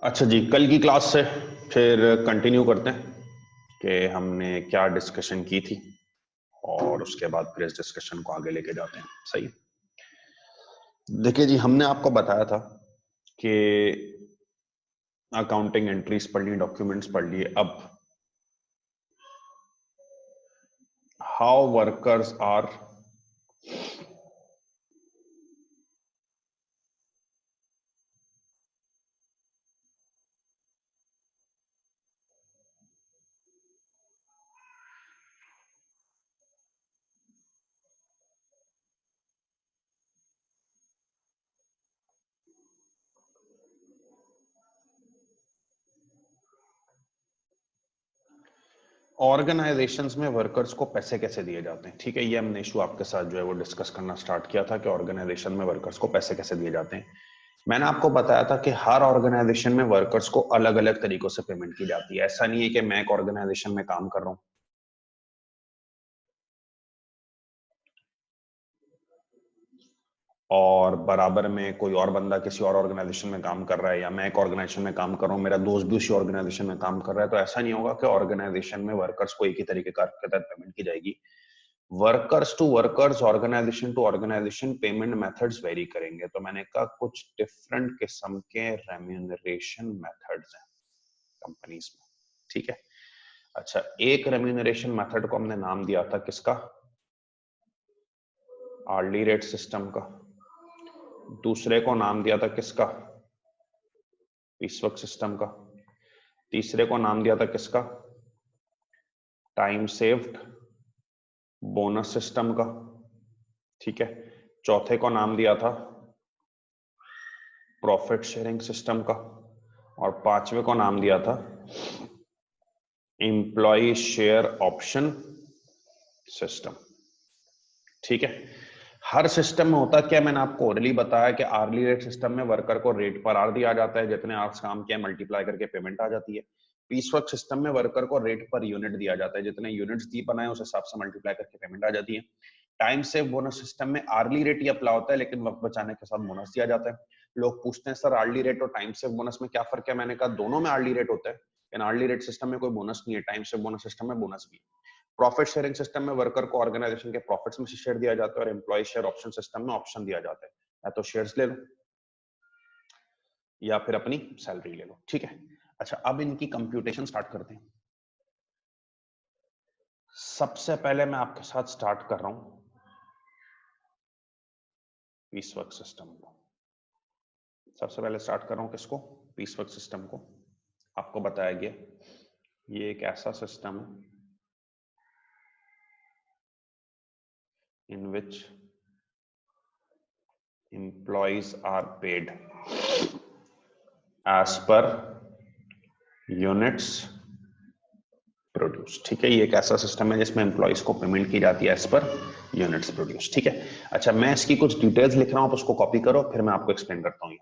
अच्छा जी, कल की क्लास से फिर कंटिन्यू करते हैं कि हमने क्या डिस्कशन की थी और उसके बाद फिर इस डिस्कशन को आगे लेके जाते हैं। सही। देखिए जी, हमने आपको बताया था कि अकाउंटिंग एंट्रीज पढ़ ली, डॉक्यूमेंट्स पढ़ लिए। अब हाउ वर्कर्स आर ऑर्गेनाइजेशंस में वर्कर्स को पैसे कैसे दिए जाते हैं। ठीक है, ये हमने इशू आपके साथ जो है वो डिस्कस करना स्टार्ट किया था कि ऑर्गेनाइजेशन में वर्कर्स को पैसे कैसे दिए जाते हैं। मैंने आपको बताया था कि हर ऑर्गेनाइजेशन में वर्कर्स को अलग अलग तरीकों से पेमेंट की जाती है। ऐसा नहीं है कि मैं एक ऑर्गेनाइजेशन में काम कर रहा हूं और बराबर में कोई और बंदा किसी और ऑर्गेनाइजेशन में काम कर रहा है, या मैं एक ऑर्गेनाइजेशन में काम कर रहा हूँ, मेरा दोस्त भी उसी ऑर्गेनाइजेशन में काम कर रहा है, तो ऐसा नहीं होगा कि ऑर्गेनाइजेशन में वर्कर्स को एक ही तरीके का के तहत पेमेंट की जाएगी। Workers to workers, organisation to organisation payment methods vary करेंगे। तो मैंने कहा कुछ डिफरेंट किस्म के रेम्यूनरेशन मेथड्स हैं कंपनीज में। ठीक है। अच्छा, एक रेम्यूनरेशन मेथड को हमने नाम दिया था किसका? आर्ली रेट सिस्टम का। दूसरे को नाम दिया था किसका? पीसवर्क सिस्टम का। तीसरे को नाम दिया था किसका? टाइम सेव्ड बोनस सिस्टम का। ठीक है। चौथे को नाम दिया था प्रॉफिट शेयरिंग सिस्टम का। और पांचवे को नाम दिया था एम्प्लॉय शेयर ऑप्शन सिस्टम। ठीक है। हर सिस्टम में होता क्या, मैंने आपको ऑलरेडी बताया कि आर्ली रेट सिस्टम में वर्कर को रेट पर आर दिया जाता है, जितने आवर्स काम किया मल्टीप्लाई करके पेमेंट आ जाती है। पीसवर्क सिस्टम में वर्कर को रेट पर यूनिट दिया जाता है, जितने यूनिट्स दी बनाए उस हिसाब से मल्टीप्लाई करके पेमेंट आ जाती है। टाइम सेव बोनस सिस्टम में आर्ली रेट ही अप्लाई होता है, लेकिन वक्त बचाने के साथ बोनस दिया जाता है। लोग पूछते हैं सर आर्ली रेट और टाइम सेव बोनस में क्या फर्क है। मैंने कहा दोनों में आर्ली रेट होता है, लेकिन आर्ली रेट सिस्टम में कोई बोनस नहीं है, टाइम सेव बोनस सिस्टम में बोनस भी है। प्रॉफिट शेयरिंग सिस्टम में वर्कर को ऑर्गेनाइजेशन के प्रॉफिट्स में से शेयर दिया जाता है, और एम्प्लॉय शेयर ऑप्शन सिस्टम में ऑप्शन दिया जाता है, या तो शेयर्स ले लो या फिर अपनी सैलरी ले लो। ठीक है। अच्छा, अब इनकी कंप्यूटेशन स्टार्ट करते हैं। सबसे पहले मैं आपके साथ स्टार्ट कर रहा हूं पीसवर्क सिस्टम को। सबसे पहले स्टार्ट कर रहा हूं किसको? पीसवर्क सिस्टम को। आपको बताया गया ये एक ऐसा सिस्टम है इन विच employees are paid as per units produce. ठीक है, ये एक ऐसा सिस्टम है जिसमें एम्प्लॉइज को पेमेंट की जाती है एज पर यूनिट्स प्रोड्यूस। ठीक है। अच्छा, मैं इसकी कुछ डिटेल्स लिख रहा हूं, आप उसको कॉपी करो, फिर मैं आपको एक्सप्लेन करता हूं।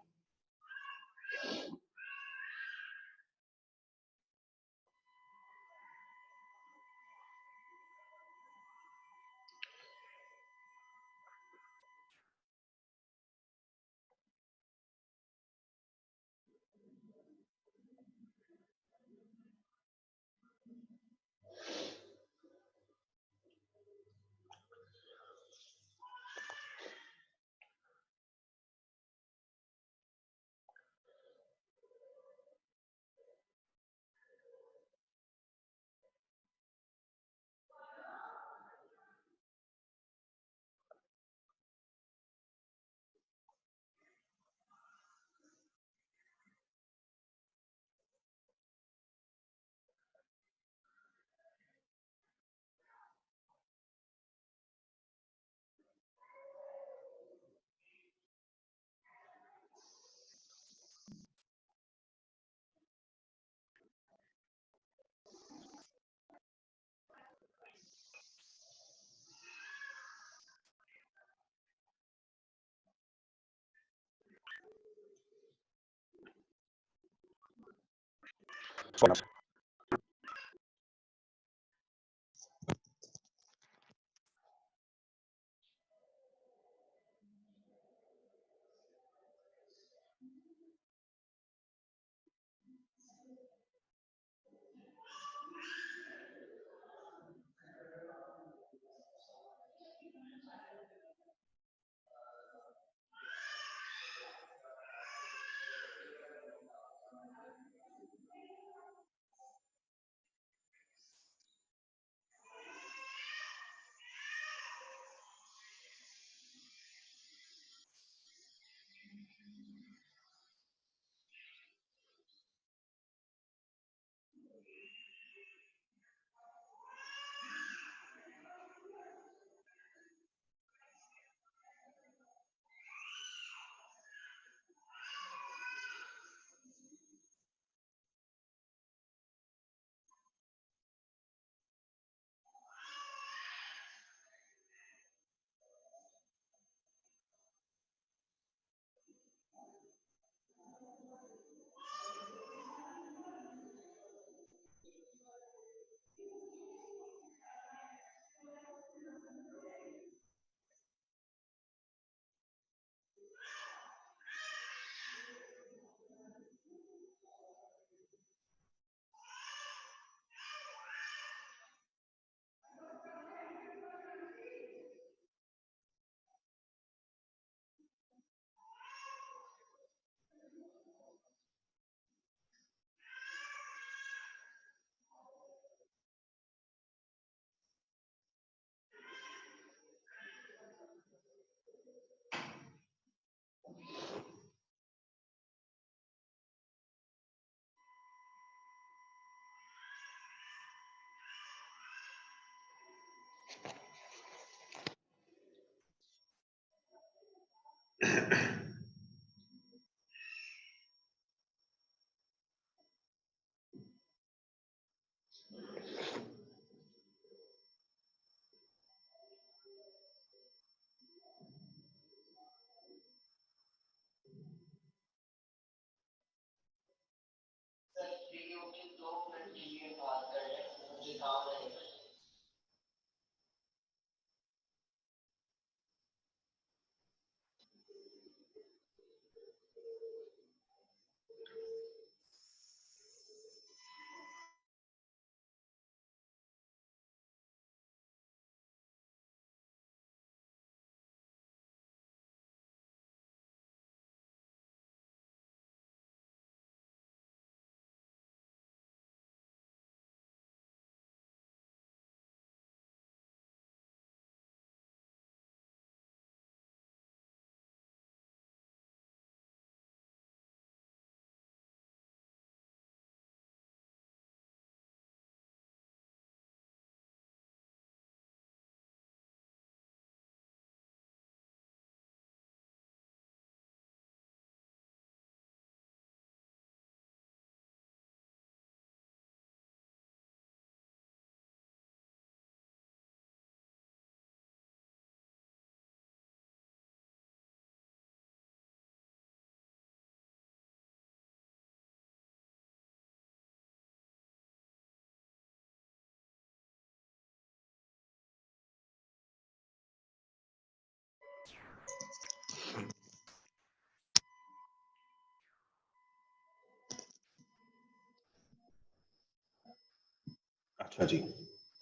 अच्छा जी,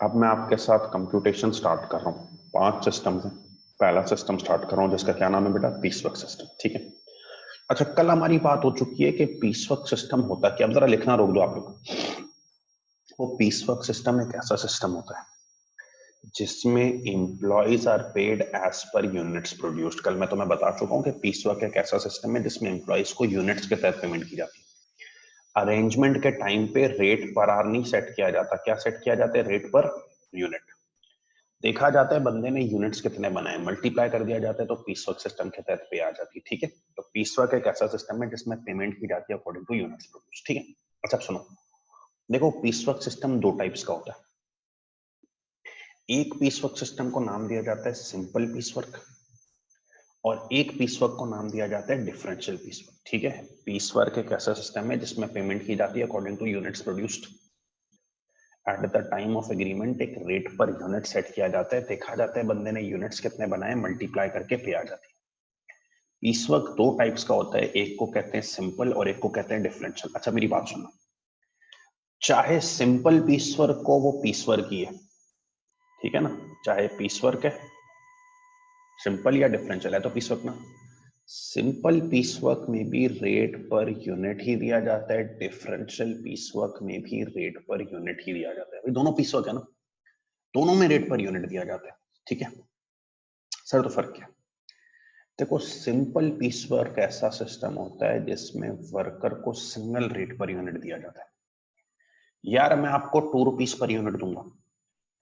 अब मैं आपके साथ कंप्यूटेशन स्टार्ट कर रहा हूँ। 5 सिस्टम है। पहला सिस्टम स्टार्ट कर रहा हूँ जिसका क्या नाम है बेटा, पीसवर्क सिस्टम। ठीक है। अच्छा, कल हमारी बात हो चुकी है कि पीसवर्क सिस्टम होता क्या। अब जरा लिखना रोक दो आप लोग। वो पीसवर्क सिस्टम एक ऐसा सिस्टम होता है जिसमें employees are paid as per units produced. कल मैं तुम्हें बता चुका हूँ कि पीसवर्क एक ऐसा सिस्टम है जिसमें एम्प्लॉयज को यूनिट्स के तहत पेमेंट की जाती है। अरेंजमेंट के टाइम पे रेट पर आवर नहीं सेट किया जाता। क्या सेट किया जाता है? Rate per unit. देखा जाता है बंदे ने यूनिट्स कितने बनाए, मल्टीप्लाई कर दिया जाता है तो पीसवर्क सिस्टम के तहत पे आ जाती है। ठीक है। तो पीसवर्क एक ऐसा सिस्टम है जिसमें पेमेंट की जाती है अकॉर्डिंग टू यूनिट्स प्रोड्यूस। ठीक है। अच्छा सुनो, देखो पीसवर्क सिस्टम दो टाइप्स का होता है। एक पीसवर्क सिस्टम को नाम दिया जाता है सिंपल पीसवर्क और एक पीसवर्क को नाम दिया जाता है डिफरेंशियल पीसवर्क। ठीक है। पीसवर्क एक ऐसा सिस्टम है जिसमें पेमेंट की जाती है according two units produced. At the time of agreement एक रेट पर यूनिट सेट किया जाता है। देखा जाता है बंदे ने यूनिट्स कितने बनाए, मल्टीप्लाई करके पे आ जाती है। पीसवर्क दो टाइप्स का होता है, एक को कहते हैं सिंपल और एक को कहते हैं डिफरेंशियल। अच्छा मेरी बात सुनो, चाहे सिंपल पीसवर्क को वो पीसवर्क ही है, ठीक है ना, चाहे पीसवर्क है सिंपल या डिफरेंशियल है तो पीसवर्क ना। सिंपल पीसवर्क में भी रेट पर यूनिट ही दिया जाता है, डिफरेंशियल पीसवर्क में भी रेट पर यूनिट ही दिया जाता है। दोनों पीसवर्क है ना, दोनों में रेट पर यूनिट दिया जाता है। ठीक है सर, तो फर्क क्या? देखो सिंपल पीसवर्क ऐसा सिस्टम होता है जिसमें वर्कर को सिंगल रेट पर यूनिट दिया जाता है। यार मैं आपको 2 रुपीज पर यूनिट दूंगा,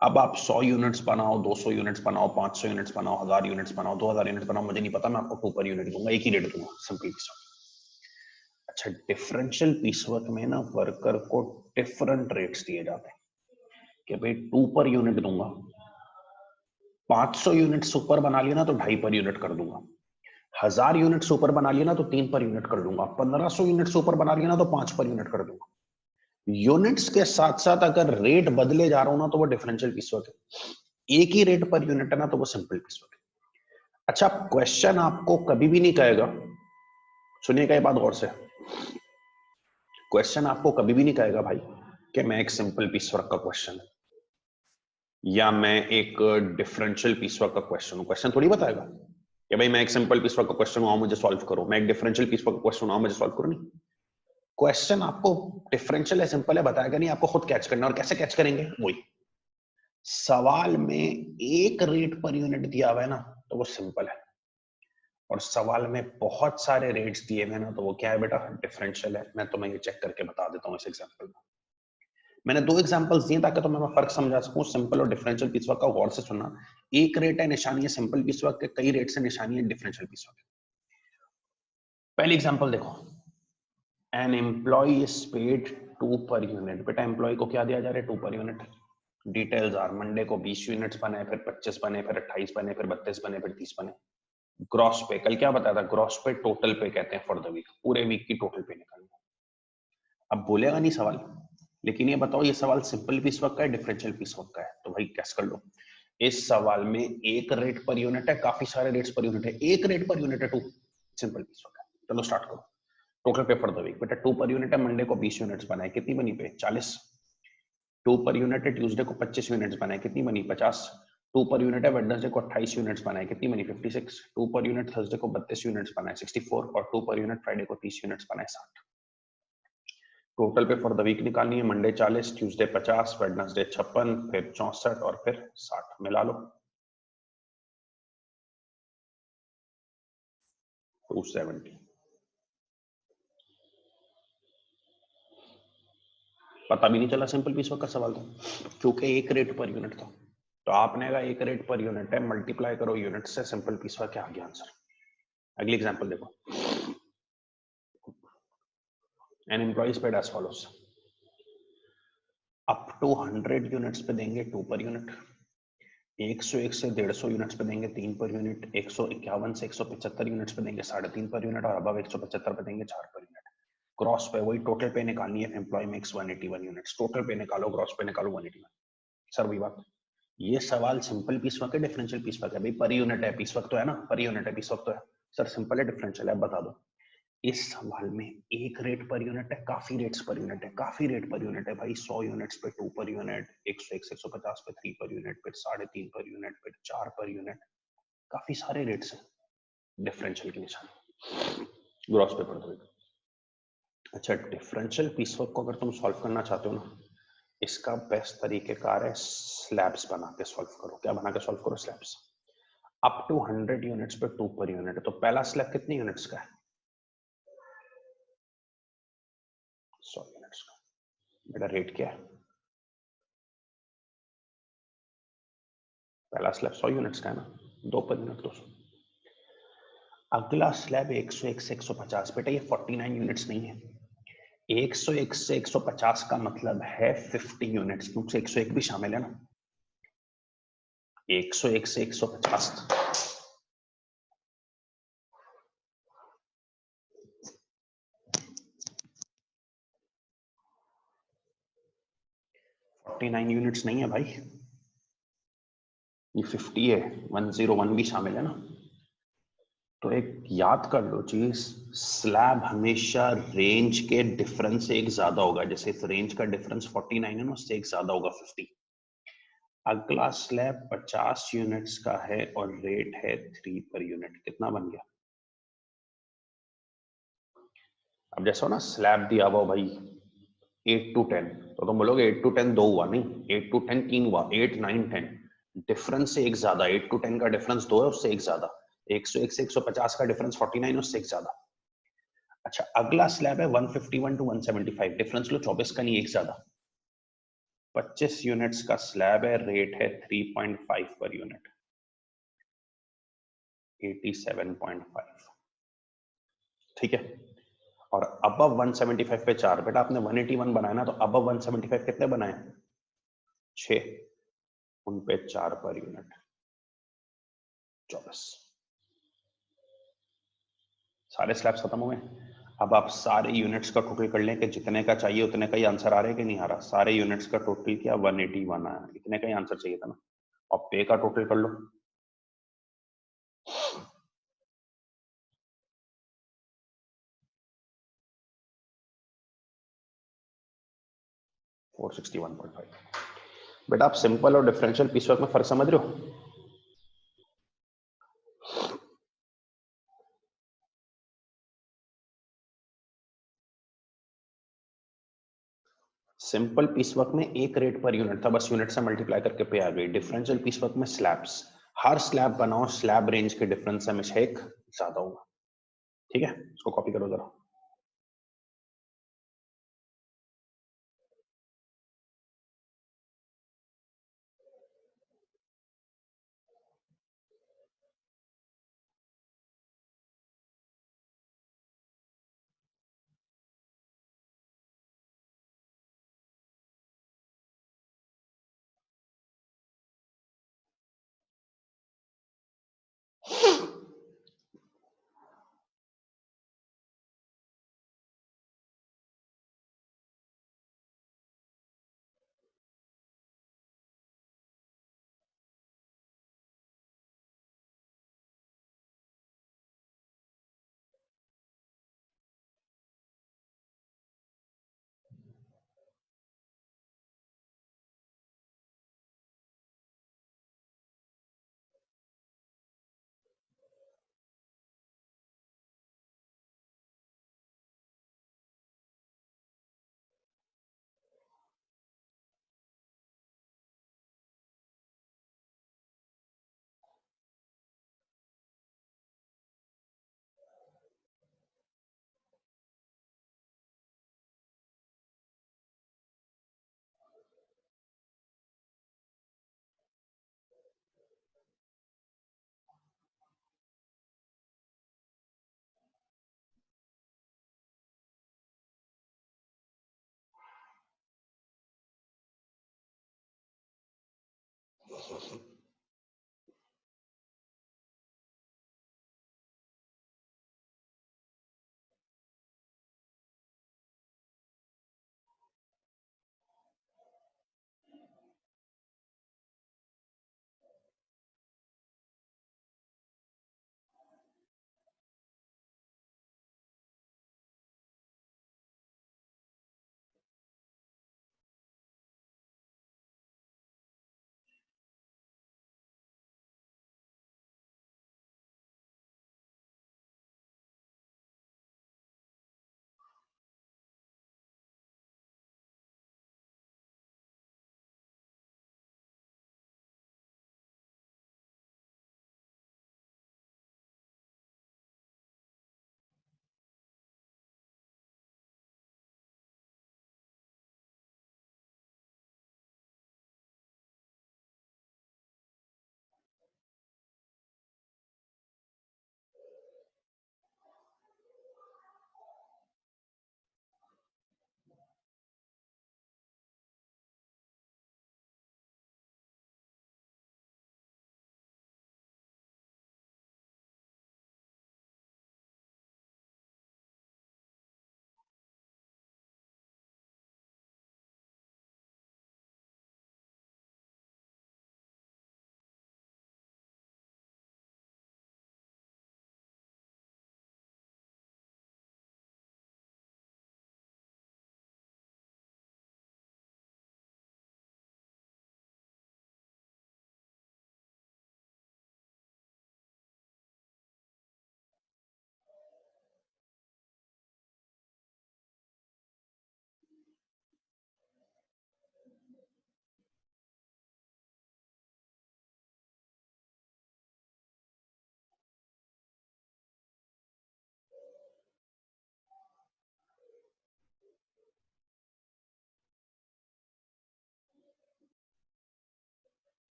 अब आप 100 यूनिट्स बनाओ, 200 यूनिट्स बनाओ, 500 यूनिट्स बनाओ, 1000 यूनिट्स बनाओ, 2000 यूनिट्स बनाओ, मुझे नहीं पता, मैं आपको 2 पर यूनिट दूंगा, एक ही रेट दूंगा सिंपल पीसवर्क। अच्छा डिफरेंशियल पीसवर्क में ना वर्कर को डिफरेंट रेट्स दिए जाते हैं कि भाई 2 पर यूनिट दूंगा, 500 यूनिट सुपर बना लिया ना तो 2.5 पर यूनिट कर दूंगा, 1000 यूनिट सुपर बना लिया ना तो 3 पर यूनिट कर दूंगा, 1500 यूनिट सुपर बना लिया ना तो 5 पर यूनिट कर दूंगा। यूनिट्स के साथ साथ अगर रेट बदले जा रहा हूं ना तो वो डिफरेंशियल पीसवर्क है, एक ही रेट पर यूनिट है ना तो वो सिंपल पीसवर्क है। अच्छा क्वेश्चन आपको कभी भी नहीं कहेगा, सुनिएगा ये बात गौर से, क्वेश्चन आपको कभी भी नहीं कहेगा भाई कि मैं एक सिंपल पीसवर्क का क्वेश्चन है या मैं एक डिफरेंशियल पीसवर्क का क्वेश्चन हूं। क्वेश्चन थोड़ी बताएगा कि भाई मैं एक सिंपल पीसवर्क का क्वेश्चन हूं मुझे सॉल्व करो, मैं एक डिफरेंशियल पीसवर्क का क्वेश्चन हूं मुझे सॉल्व करो। नहीं, क्वेश्चन आपको डिफरेंशियल है सिंपल है बताएगा नहीं, आपको खुद कैच करना। और कैसे कैच करेंगे? वही सवाल में एक रेट पर यूनिट दिया हुआ है ना तो वो सिंपल है, और सवाल में बहुत सारे रेट्स दिए हुए ना तो वो क्या है बेटा, डिफरेंशियल है। मैं तुम्हें ये चेक करके बता देता हूँ इस एग्जांपल में। मैंने दो एग्जांपल्स दिए ताकि तुम्हें मैं फर्क समझा सकूं सिंपल और डिफरेंशियल पीस वर्क का। गौर से सुनना, एक रेट है निशानी है सिंपल पीस वर्क के, कई रेट से निशानी है डिफरेंशियल पीस वर्क। पहली एग्जांपल देखो, an employee is paid 2 per unit. बेटा एम्प्लॉय को क्या दिया जा रहा है? 2 per unit. Details are, Monday को 20 यूनिट्स बने, फिर 25 बने, फिर 28 बने, फिर 32 बने, फिर 30 बने। ग्रॉस पे, कल क्या बताया था? ग्रॉस पे टोटल पे कहते हैं फॉर द वीक, पूरे वीक की टोटल पे निकालना। अब बोलेगा नहीं सवाल, लेकिन ये बताओ ये सवाल सिंपल पीस वर्क का है डिफरेंशियल पीस वर्क का है? तो भाई कैस कर लो। इस सवाल में एक रेट पर यूनिट है, काफी सारे रेट्स पर यूनिट है, एक रेट पर यूनिट है 2, सिंपल पीस वर्क है। चलो स्टार्ट करो। टोटल पे फॉर द वीक, बेटा 2 पर यूनिट है, मंडे को 20 यूनिट्स बनाए, कितनी बनी पे? 40। 2 पर यूनिट है, ट्यूसडे को 25 यूनिट्स बनाए, कितनी बनी? 50। 2 पर यूनिट है, वेडनेसडे को 28 यूनिट्स बनाए, कितनी बनी? 56। 2 पर यूनिट थर्सडे को 32 यूनिट्स बनाए, 64। और 2 पर यूनिट फ्राइडे को 30 यूनिट्स बनाए, 60। टोटल पे फॉर द वीक निकालनी है, मंडे 40, ट्यूसडे 50, वेडनेसडे 56, फिर 64 और फिर 60। मिला लो 270। पता भी नहीं चला सिंपल पीस वर्क का सवाल था, क्योंकि एक रेट पर यूनिट था। तो आपने कहा एक रेट पर यूनिट है, मल्टीप्लाई करो यूनिट से, सिंपल पीस वर्क आ गया आंसर। अगली एग्जांपल देखो, an employee is paid as follows. Up to 100 units पे देंगे 2 पर यूनिट, 101 से 150 यूनिट्स पे देंगे 3 पर यूनिट, 151 से 175 यूनिट्स पे देंगे 3.5 पर यूनिट, और अबव 175 पे देंगे 4 पर यूनिट। क्रॉस पे वही टोटल पे निकालनी है, एम्प्लॉय मेक्स 181 यूनिट्स, टोटल पे निकालो, क्रॉस पे निकालो 181। सर वही बात, ये सवाल सिंपल पीस वर्क है डिफरेंशियल पीस वर्क है? भाई पर यूनिट है, पीस वर्क तो है ना, पर यूनिट है, पीस वर्क तो है। सर सिंपल है डिफरेंशियल है, बता दो। इस सवाल में एक रेट पर यूनिट है, काफी रेट्स पर यूनिट है, काफी रेट पर यूनिट है भाई। 100 यूनिट्स पे 2 पर यूनिट, 101 से 150 पे 3 पर यूनिट, फिर 3.5 पर यूनिट, फिर 4 पर यूनिट, काफी सारे रेट्स हैं। डिफरेंशियल के निशान ग्रॉस पे पड़ दो। अच्छा, डिफरेंशियल पीस वर्क को अगर तुम सॉल्व करना चाहते हो ना, इसका बेस्ट तरीकेकार है स्लैब्स बना के सॉल्व करो। क्या बना के सॉल्व करो? स्लैब्स। अप टू 100 यूनिट्स पे 2 पर यूनिट, तो पहला स्लैब कितने यूनिट्स का है? 100 यूनिट्स का। बेटा रेट क्या है? पहला स्लैब 100 यूनिट्स का है ना, 2 पर यूनिट 200। अगला स्लैब 101 से 150। बेटा ये 49 यूनिट्स नहीं है, 101 से 150 का मतलब है 50 यूनिट्स, क्योंकि 101 भी शामिल है ना। 101 से 150 49 यूनिट्स नहीं है भाई, ये 50 है, 101 भी शामिल है ना। तो एक याद कर लो चीज, स्लैब हमेशा रेंज के डिफरेंस से एक ज्यादा होगा। जैसे इस रेंज का डिफरेंस 49 है ना, उससे एक ज्यादा होगा 50। अगला स्लैब 50 यूनिट्स का है और रेट है 3 पर यूनिट, कितना बन गया? अब जैसा हो ना, स्लैब दिया हुआ भाई 8 to 10, तो तुम बोलोगे 8 to 10 दो हुआ, नहीं 8 to 10 तीन हुआ, 8 9 10 डिफरेंस से एक ज्यादा। 8 to 10 का डिफरेंस 2 है, उससे एक ज्यादा। 101 से 150 का डिफरेंस 49, उससे एक ज्यादा। अच्छा, अगला स्लैब है 151 to 175, डिफरेंस लो 24 का, नहीं एक ज्यादा। 25 यूनिट्स का स्लैब है, रेट है 3.5 पर यूनिट, 87.5। ठीक है, और अबव 175 पे 4। बेटा आपने 181 बनाया ना, तो अबव 175 कितने बनाए? 6, उन पे 4 पर यूनिट, 24। सारे स्लैब्स खत्म हुए। अब आप सारे यूनिट्स का टोटल कर लें कि जितने का चाहिए उतने का ही आंसर आ रहा है कि नहीं आ रहा। सारे यूनिट्स का टोटल किया, 181 आया, इतने का ही आंसर चाहिए था ना। अब पे का टोटल कर लो, 461.5। बेटा आप सिंपल और डिफरेंशियल पीसवर्क में फर्क समझ रहे हो? सिंपल पीसवर्क में एक रेट पर यूनिट था, बस यूनिट से मल्टीप्लाई करके पे आ गई। डिफरेंशियल पीसवर्क में स्लैब्स, हर स्लैब बनाओ, स्लैब रेंज के डिफरेंस से हमेशा एक ज्यादा होगा। ठीक है, इसको कॉपी करो जरा।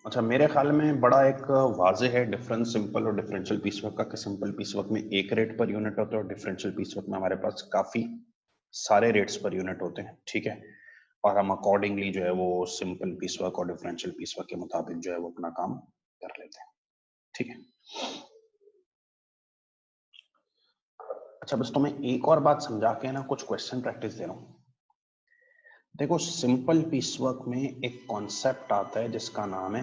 अच्छा, मेरे ख्याल में बड़ा एक वाजे है डिफरेंस सिंपल और डिफरेंशियल पीसवर्क का, कि सिंपल पीसवर्क में एक रेट पर यूनिट होता है और डिफरेंशियल पीसवर्क में हमारे पास काफी सारे रेट्स पर यूनिट होते हैं, ठीक है। और हम अकॉर्डिंगली जो है वो सिंपल पीसवर्क और डिफरेंशियल पीसवर्क के मुताबिक जो है वो अपना काम कर लेते हैं, ठीक है। अच्छा, बस तुम्हें एक और बात समझा के ना कुछ क्वेश्चन प्रैक्टिस दे रहा हूं। देखो, सिंपल पीसवर्क में एक कॉन्सेप्ट आता है जिसका नाम है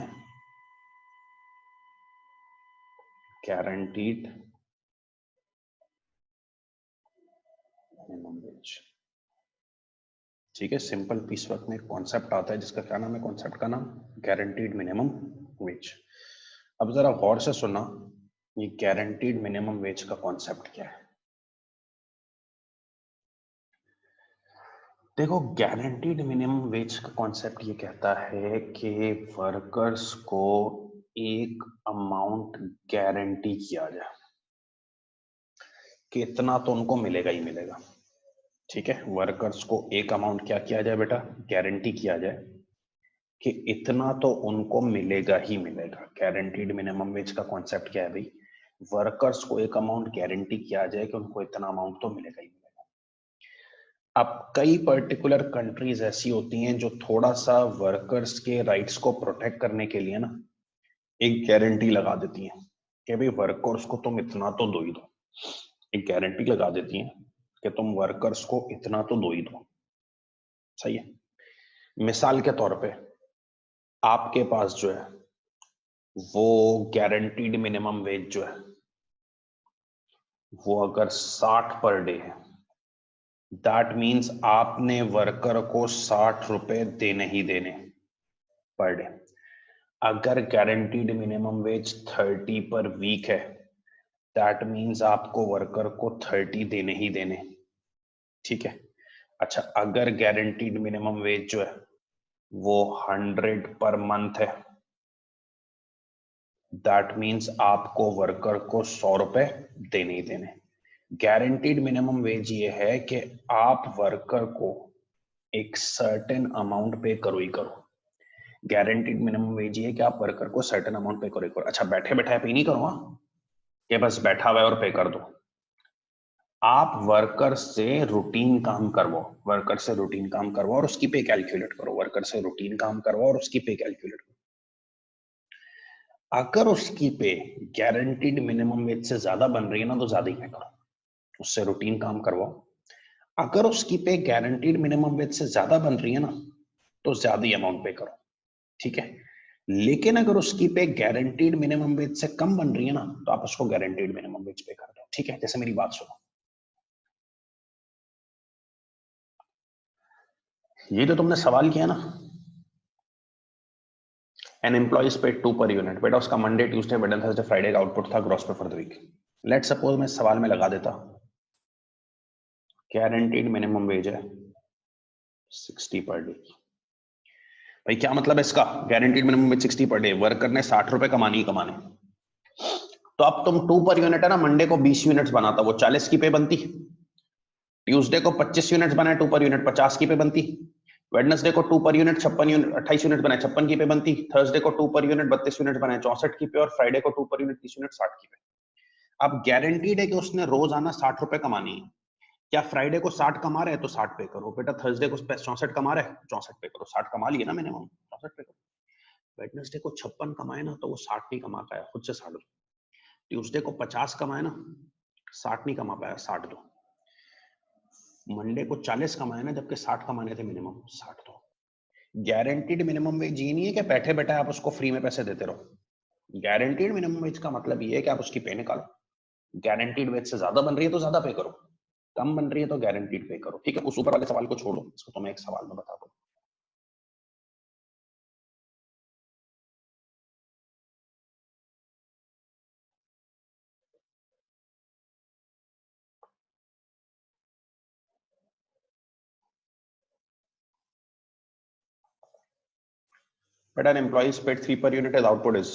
गारंटीड मिनिमम वेज, ठीक है। सिंपल पीसवर्क में एक कॉन्सेप्ट आता है जिसका क्या नाम है, कॉन्सेप्ट का नाम गारंटीड मिनिमम वेज। अब जरा गौर से सुनना, ये गारंटीड मिनिमम वेज का कॉन्सेप्ट क्या है। देखो, गारंटीड मिनिमम वेज का कॉन्सेप्ट ये कहता है कि वर्कर्स को एक अमाउंट गारंटी किया जाए। कि इतना तो उनको मिलेगा ही मिलेगा। ठीक है, वर्कर्स को एक अमाउंट क्या किया जाए बेटा, गारंटी किया जाए कि इतना तो उनको मिलेगा ही मिलेगा। गारंटीड मिनिमम वेज का कॉन्सेप्ट क्या है भाई, वर्कर्स को एक अमाउंट गारंटी किया जाए कि उनको इतना अमाउंट तो मिलेगा ही मिलेगा। अब कई पर्टिकुलर कंट्रीज ऐसी होती हैं जो थोड़ा सा वर्कर्स के राइट्स को प्रोटेक्ट करने के लिए ना एक गारंटी लगा देती हैं कि भाई वर्कर्स को तुम इतना तो दो ही दो। एक गारंटी लगा देती हैं कि तुम वर्कर्स को इतना तो दो ही दो। सही है। मिसाल के तौर पे आपके पास जो है वो गारंटीड मिनिमम वेज जो है वो अगर 60 पर डे है, दैट मीन्स आपने वर्कर को 60 रुपए देने ही देने पर डे। अगर गारंटीड मिनिमम वेज 30 पर वीक है, दैट मीन्स आपको वर्कर को 30 देने ही देने। ठीक है। अच्छा, अगर गारंटीड मिनिमम वेज जो है वो 100 पर मंथ है, दैट मीन्स आपको वर्कर को 100 रुपए देने ही देने। गारंटीड मिनिमम वेज ये है कि आप वर्कर को एक सर्टेन अमाउंट पे करो ही करो। गारंटीड मिनिमम वेज ये है कि आप वर्कर को सर्टेन अमाउंट पे करो ही करो। अच्छा, बैठे बैठे पे नहीं करो, कि बस बैठा हुआ है और पे कर दो। आप वर्कर से रूटीन काम करवाओ, वर्कर से रूटीन काम करवाओ और उसकी पे कैलकुलेट करो। वर्कर से रूटीन काम करवाओ और उसकी पे कैलकुलेट करो। अगर उसकी पे गारंटीड मिनिमम वेज से ज्यादा बन रही है ना, तो ज्यादा ही पे करो, उससे रूटीन काम करवाओ। अगर उसकी पे गारंटीड मिनिमम वेज से ज्यादा बन रही है ना, तो ज्यादा ही अमाउंट पे करो। ठीक है। लेकिन अगर उसकी पे गारंटीड मिनिमम वेज से कम बन रही है ना, तो आप उसको गारंटीड मिनिमम वेज पे कर दो। ठीक है, जैसे मेरी बात सुनो, ये जो तुमने सवाल किया ना, N employees paid 2 per unit, बेटा उसका Monday Tuesday Wednesday Thursday Friday का आउटपुट था gross pay for the week. Let suppose मैं सवाल में लगा देता गारंटीड मिनिमम वेज है 60 पर डे। भाई क्या मतलब है इसका, guaranteed minimum veg 60 per day, worker ने 60 रुपए कमाने ही कमाने। तो अब तुम 2 पर यूनिट है ना, मंडे को 20 यूनिट्स बनाता, वो 40 की पे बनती। ट्यूसडे को 25 यूनिट्स बनाए 2 पर यूनिट, 50 की पे बनती। वेडनेसडे को 2 पर यूनिट 56 यूनिट 28 यूनिट बनाए, 56 की पे बनती। थर्सडे को 2 पर यूनिट 32 यूनिट बनाए, 64 की पे। और फ्राइडे को 2 पर यूनिट 30 यूनिट 60 की पे। अब गारंटीड है कि उसने रोज आना 60 रुपए कमानी है। क्या फ्राइडे को 60 कमा रहे हैं तो 60 पे करो बेटा, थर्सडे को 64 कमा रहे हैं 64 पे करो, 60 कमा लिए ना मिनिमम, 64 पे करो। वेडनेसडे को 56 कमाए ना, तो वो 60 नहीं कमा पाया, खुद से 60 दो। ट्यूसडे को 50 कमाए ना, 60 नहीं कमा पाया, 60 दो। मंडे को 40 कमाए ना, जबकि 60 कमाने थे मिनिमम, 60 दो। गारंटीड मिनिमम वेज ये नहीं है कि बैठे बैठे आप उसको फ्री में पैसे देते रहो। गारंटीड मिनिमम वेज का मतलब ये है कि आप उसकी पे निकालो। गारंटीड वेज से ज्यादा बन रही है तो ज्यादा पे करो, कम बन रही है तो गारंटीड पे करो। ठीक है, उस ऊपर वाले सवाल को छोड़ो, इसको तो मैं एक सवाल में बता दूं। But an employee is paid 3 per unit as output is.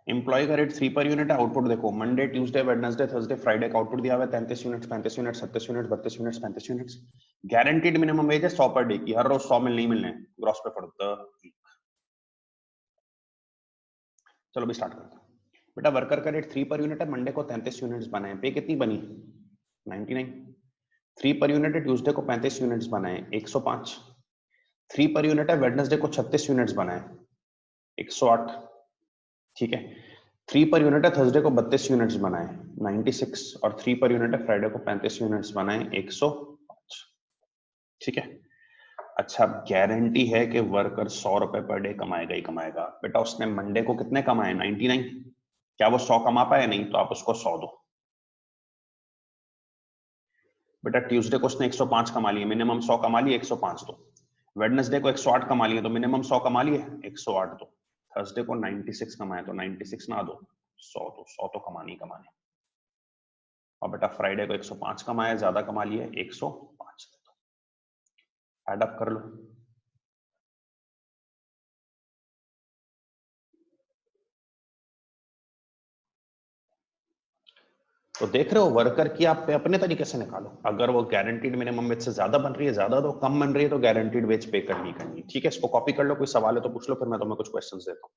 Employ का रेट 3 पर यूनिट है, आउटपुट देखो Monday Tuesday Wednesday Thursday Friday का आउटपुट दिया हुआ है 33 unit 35 unit 37 unit 32 unit 35 unit. Guaranteed minimum wage है 100 पर डे की, हर रोज 100 मिल नहीं मिलने, gross pay for the week. चलो भी स्टार्ट करते हैं। बेटा वर्कर का रेट 3 पर यूनिट है, मंडे को 33 यूनिट्स बनाए, पे कितनी बनी 99। 3 पर यूनिट है, ट्यूसडे को 35 यूनिट्स बनाए 105। 3 पर यूनिट है, वेडनेसडे को 36 यूनिट्स बनाए 108। ठीक है। 3 पर यूनिट है, थर्सडे को 32 यूनिट्स बनाए 96। और 3 पर यूनिट है, फ्राइडे को 35 यूनिट्स बनाए 105। ठीक है। अच्छा, गारंटी है कि वर्कर 100 रुपए पर डे कमाएगा ही कमाएगा। बेटा उसने मंडे को कितने कमाए 99, क्या वो 100 कमा पाया? नहीं, तो आप उसको 100 दो। बेटा ट्यूसडे को उसने 105 कमा लिए, मिनिमम 100 कमा लिए, 105 दो। वेडनेसडे को 108 कमा लिए तो मिनिमम 100 कमा लिए, 108 दो। थर्सडे को 96 कमाए तो 96 ना दो, 100 दो, 100 तो कमानी ही कमाने। और बेटा फ्राइडे को 105 कमाया, ज्यादा कमा लिए, 105 दे दो। एड अप कर लो। तो देख रहे हो वर्कर की आप अपने तरीके से निकालो। अगर वो गारंटीड मिनिमम वेज से ज्यादा बन रही है ज्यादा दो, कम बन रही है तो गारंटीड वेज पे करनी करनी। ठीक है, इसको कॉपी कर लो, कोई सवाल है तो पूछ लो, फिर मैं तुम्हें कुछ क्वेश्चंस देता हूँ।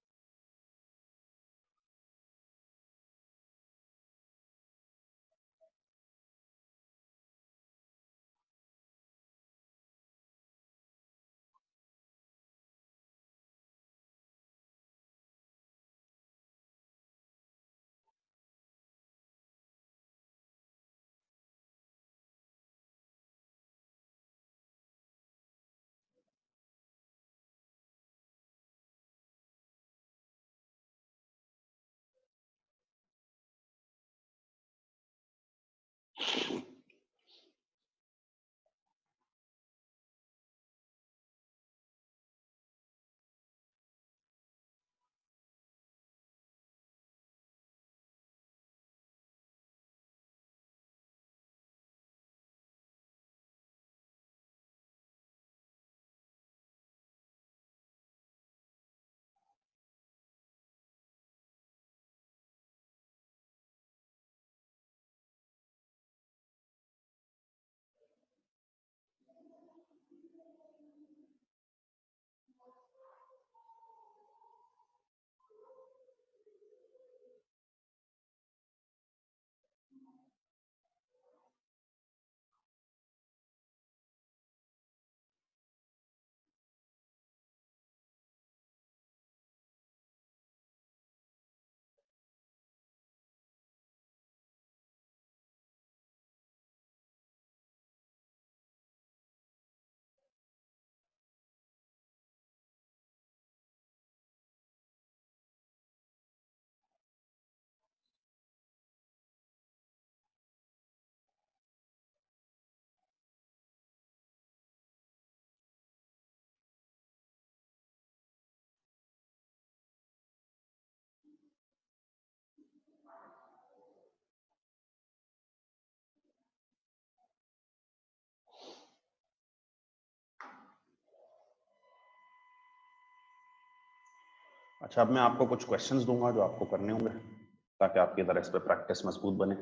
अच्छा, अब मैं आपको कुछ क्वेश्चंस दूंगा जो आपको करने होंगे ताकि आपकी तरह इस पर प्रैक्टिस मजबूत बने।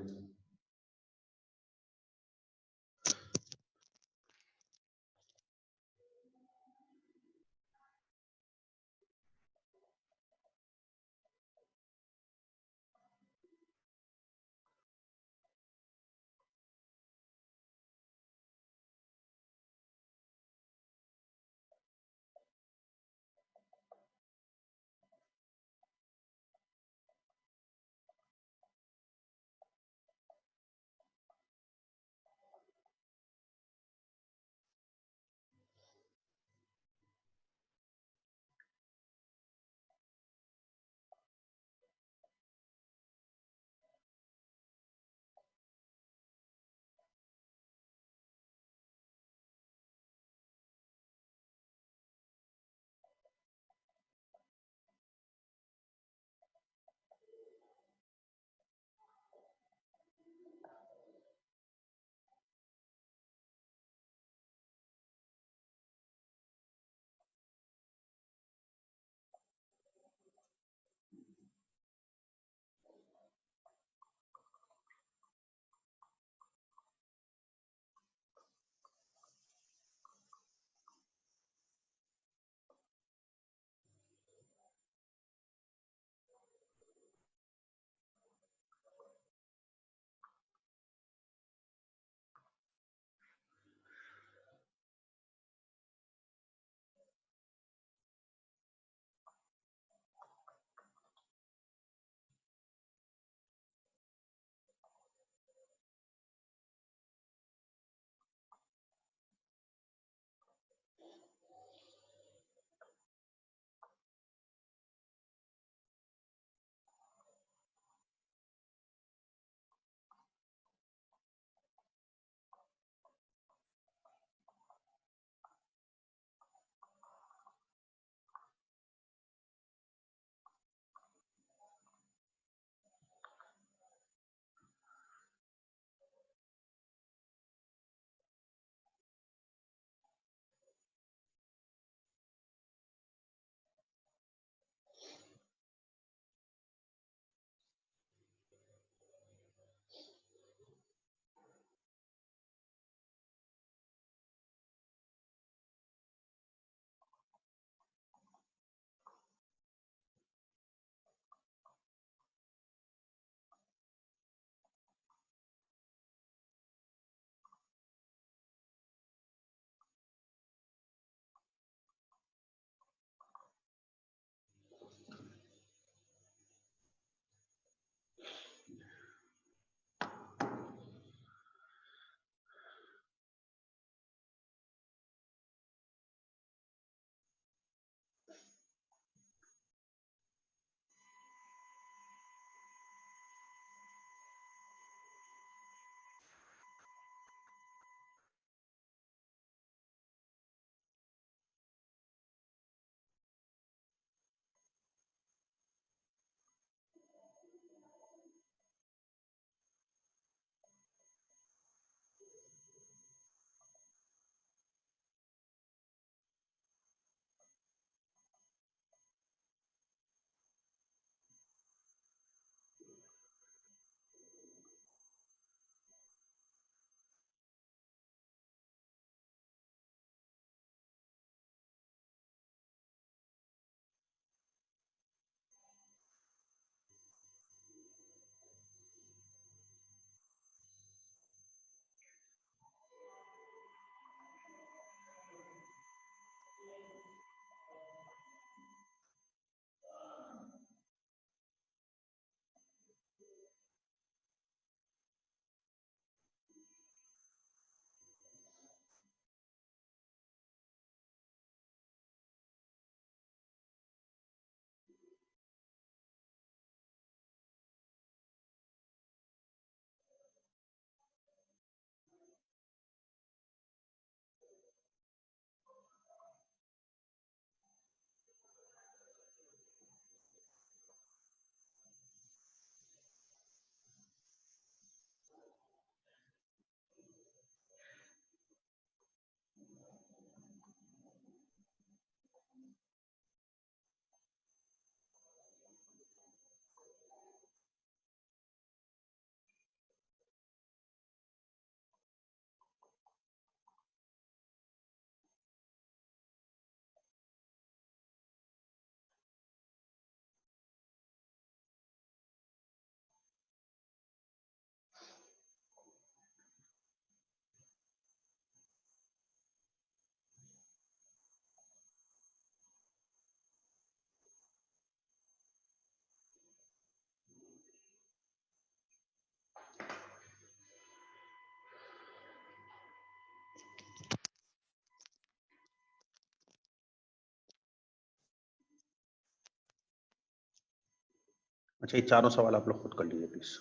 अच्छा, ये चारों सवाल आप लोग खुद कर लीजिए प्लीज।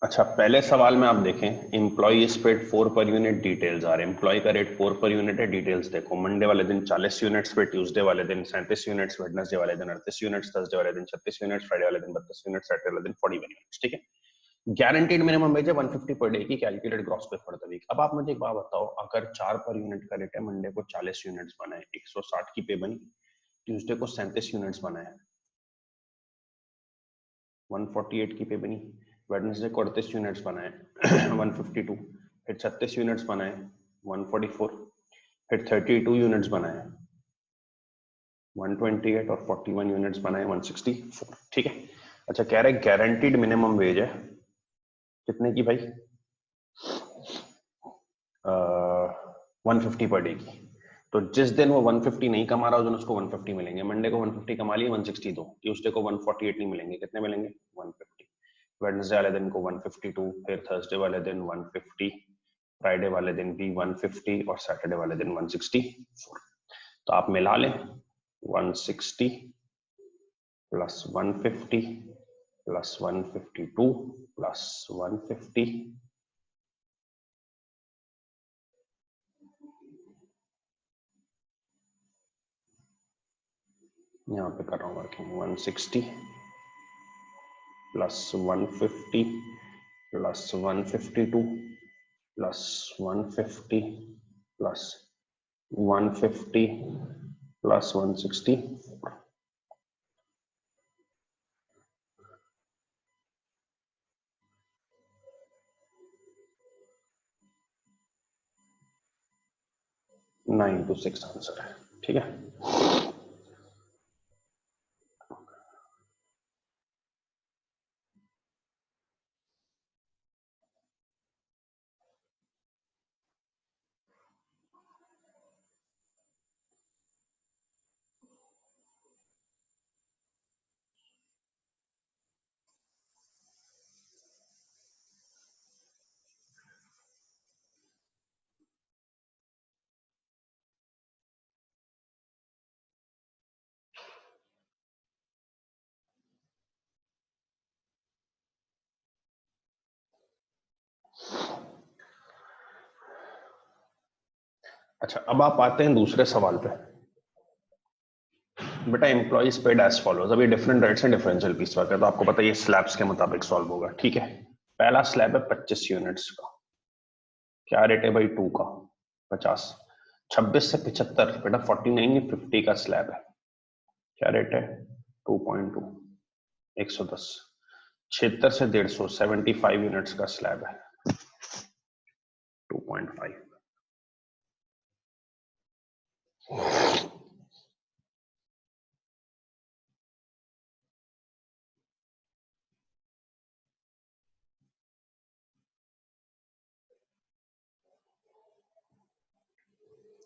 अच्छा, पहले सवाल में आप देखें, employ is paid 4 per unit, details आ रहे, एम्प्लॉय का रेट 4 पर यूनिट है, डिटेल्स देखो, मंडे वाले दिन 40 यूनिट्स पे, ट्यूसडे वाले दिन 37 यूनिट्स, वेडनेसडे वाले दिन 38 यूनिट्स, थर्सडे वाले दिन 36 यूनिट्स, फ्राइडे वाले दिन 32 यूनिट्स, सैटरडे वाले दिन 41 यूनिट्स। ठीक है, गारंटीड मिनिमम वेज है 150 पर डे की, calculated gross pay for the week. अब आप मुझे एक बात बताओ, अगर 4 पर यूनिट का रेट है, मंडे को 40 यूनिट्स बनाए, 160 की पे बनी, ट्यूसडे को 37 यूनिट्स बनाए, 148 की पे बनी, वेडनेसडे को 38 यूनिट्स बनाए 152, फिर 36 यूनिट्स बनाए 144, फिर 32 यूनिट्स बनाए 128 और 41 यूनिट्स बनाए 164। ठीक है। अच्छा, कह रहे गारंटीड मिनिमम वेज है कितने की भाई? 150 पर डे की। तो जिस दिन वो 150 नहीं कमा रहा उस दिन उसको 150 मिलेंगे। मंडे को 150 कमा लिए 160 दो, ट्यूसडे को 148 नहीं मिलेंगे, कितने मिलेंगे? 150। वेडनेसडे वाले दिन को 152, फिर थर्सडे वाले दिन 150, फ्राइडे वाले दिन भी 150 और सैटरडे वाले दिन 164। तो आप मिला लें 160 प्लस 150 प्लस 152 प्लस 150, यहाँ पे कर रहा हूँ working 160 plus 150 plus 152 plus 150 plus 150 plus 160, 9 to 6 answer है। ठीक है। अच्छा, अब आप आते हैं दूसरे सवाल पे। बेटा एम्प्लॉइज पेड एज फॉलोज। अभी डिफरेंट रेट्स हैं, डिफरेंशियल पीस वर्क है, तो आपको पता है ये स्लैब्स के मुताबिक सॉल्व होगा। ठीक है। पहला स्लैब है 25 यूनिट्स का। क्या रेट है भाई? 2 का 50। 26 से 75, बेटा 49 नहीं 50 का स्लैब है। क्या रेट है? 2.2, 110। 76 से 150, 75 यूनिट्स का स्लैब है 2.5।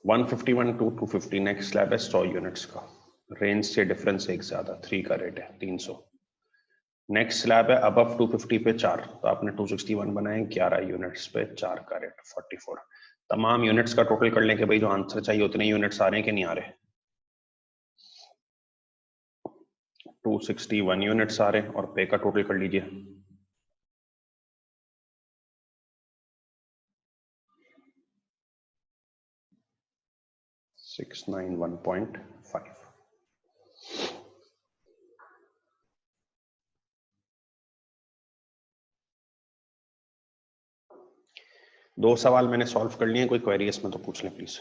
151 टू 250 नेक्स्ट स्लैब है 100 यूनिट्स का। रेंज से डिफरेंस एक ज्यादा, 3 का रेट है 300। नेक्स्ट स्लैब है अबव 250 पे 4, तो आपने 261 बनाए 11 यूनिट्स पे 4 का रेट 44। तमाम यूनिट्स का टोटल कर लें कि भाई जो आंसर चाहिए उतने यूनिट्स आ रहे हैं कि नहीं आ रहे? 261 यूनिट्स आ रहे हैं और पे का टोटल कर लीजिए। 691.5। दो सवाल मैंने सॉल्व कर लिए, कोई क्वेरी इसमें तो पूछ लें प्लीज।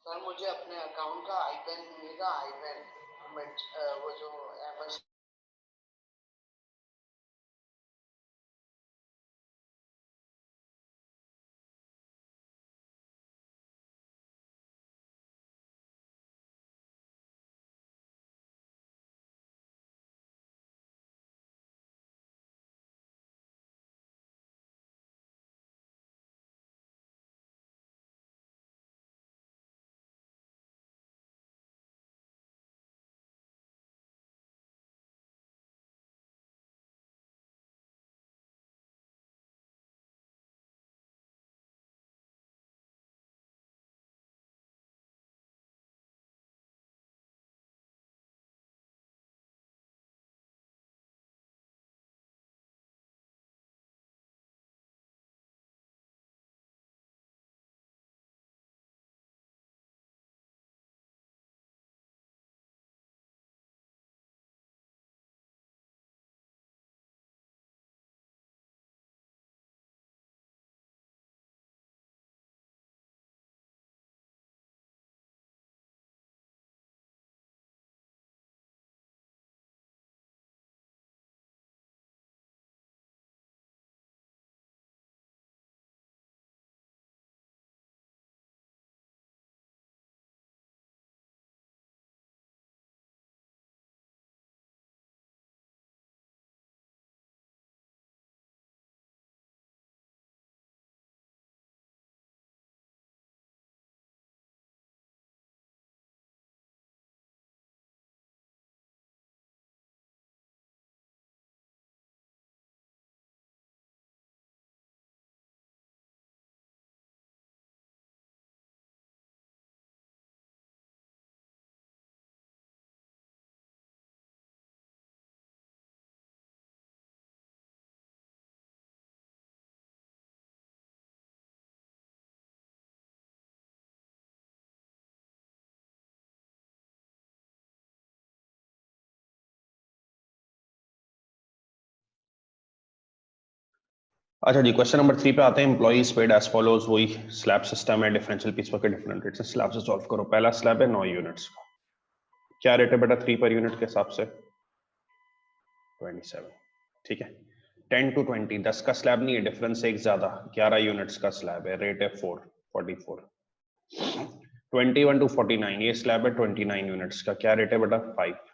सर मुझे अपने अकाउंट का आईपैन मिलेगा, आईपैन वो जो अच्छा जी, क्वेश्चन नंबर 3 पे आते हैं। एम्प्लॉइज पेड एज फॉलोज, वही स्लैब सिस्टम है, डिफरेंशियल पीस वर्क के डिफरेंट रेट से स्लैब से सॉल्व करो। पहला स्लैब है 9 यूनिट्स का, क्या रेट है बेटा 3 पर यूनिट के हिसाब से? 27। ठीक है। 10 to 20, 10 का स्लैब नहीं है, डिफरेंस एक ज्यादा, 11 यूनिट्स का स्लैब है, रेट है 44। 21 to 49, ये स्लैब है 29 यूनिट्स का, क्या रेट है बेटा? 5।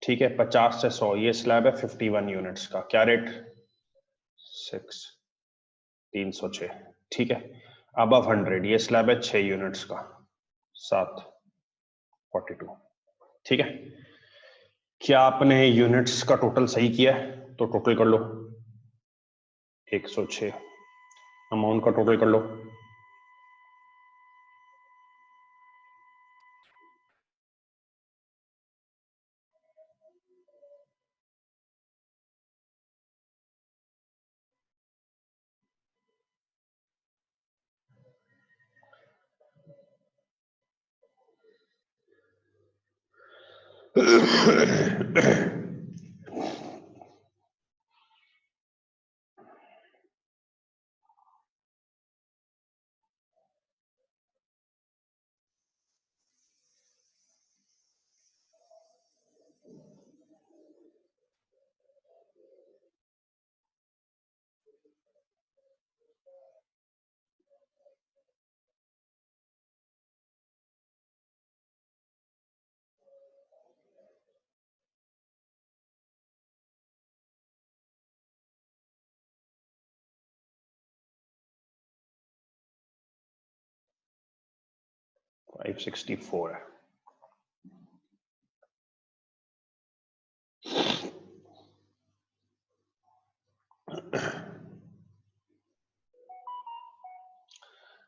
ठीक है। 50 से 100, ये स्लैब है 51 यूनिट्स का, क्या रेट? 6, 306। ठीक है। अबव 100, ये स्लैब है 6 यूनिट्स का, 7, 42। ठीक है। क्या आपने यूनिट्स का टोटल सही किया है? तो टोटल कर लो, 106। अमाउंट का टोटल कर लो, 564 है।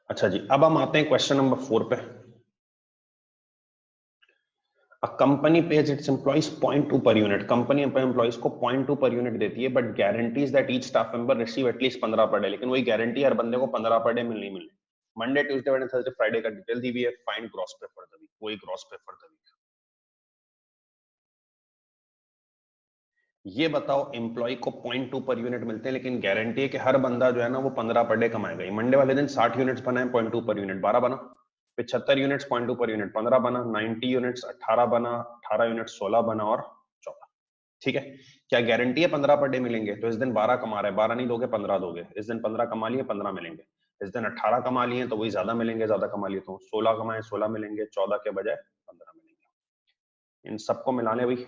अच्छा जी, अब हम आते हैं क्वेश्चन नंबर 4 पे। A company page it's employees 0.2 per unit, company अपने एम्प्लॉइज को 0.2 पर यूनिट देती है, but guarantees that each staff member receive at least 15 per day. लेकिन वही गारंटी हर बंदे को 15 पर डे मिलनी मिलनी। Monday Tuesday Wednesday Thursday Friday का डिटेल दी हुई है, find gross pay for the week, वही gross pay for the week. ये बताओ, एम्प्लॉय को 0.2 पर यूनिट मिलते हैं, लेकिन गारंटी है कि हर बंदा जो है ना वो 15 पर डे कमाएगा। मंडे वाले दिन 60 यूनिट्स बनाए, 0.2 पर यूनिट 12 बना। 75 यूनिट्स 0.2 पर यूनिट 15 बना। 90 यूनिट्स 18 बना। 18 यूनिट्स 16 बना और 14। ठीक है। क्या गारंटी है 15 पर डे मिलेंगे? तो इस दिन 12 कमा रहे हैं, 12 नहीं दोगे 15 दोगे। इस दिन 15 कमा लिए, 15 मिलेंगे। इस दिन 18 कमा लिए तो वही ज्यादा मिलेंगे, ज्यादा कमा लिए तो 16 कमाए, 16 मिलेंगे, 14 के बजाय 15 मिलेंगे। इन सबको मिला ले भाई,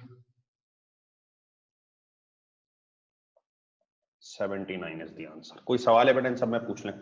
79 इज द आंसर। कोई सवाल है बेटा इन सब में? पूछ लें।